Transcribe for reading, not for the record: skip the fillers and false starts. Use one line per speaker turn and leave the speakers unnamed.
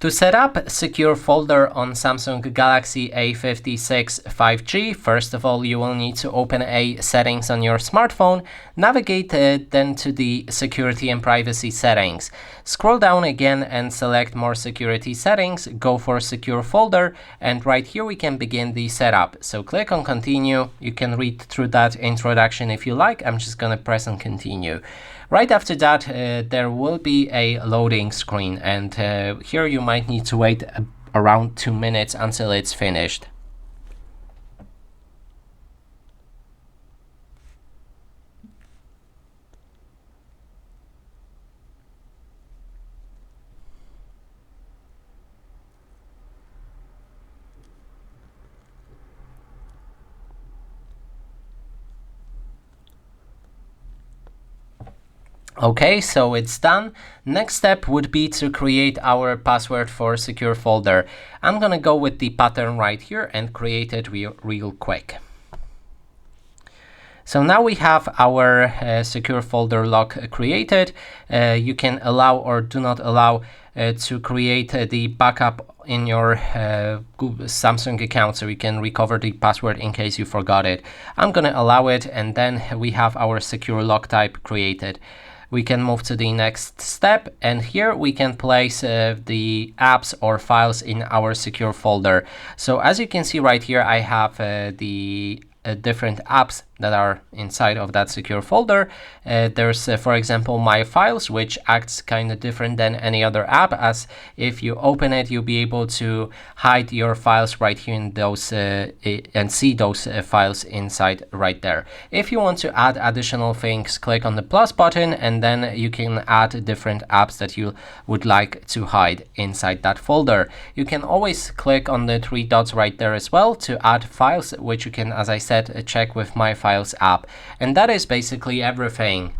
To set up a secure folder on Samsung Galaxy A56 5G, first of all, you will need to open a settings on your smartphone, navigate then to the security and privacy settings. Scroll down again and select more security settings, go for secure folder, and right here we can begin the setup. So click on continue. You can read through that introduction if you like. I'm just gonna press on continue. Right after that, there will be a loading screen, and here you might need to wait around 2 minutes until it's finished. Okay, so it's done. Next step would be to create our password for secure folder. I'm gonna go with the pattern right here and create it real quick. So now we have our secure folder lock created. You can allow or do not allow to create the backup in your Samsung account, so you can recover the password in case you forgot it. I'm gonna allow it, and then we have our secure lock type created. We can move to the next step, and here we can place the apps or files in our secure folder. So as you can see right here, I have the different apps that are inside of that secure folder. There's, for example, My Files, which acts kind of different than any other app, as if you open it, you'll be able to hide your files right here in those and see those files inside right there. If you want to add additional things, click on the plus button, and then you can add different apps that you would like to hide inside that folder. You can always click on the 3 dots right there as well to add files, which you can, as I said, check with My Files app. And that is basically everything.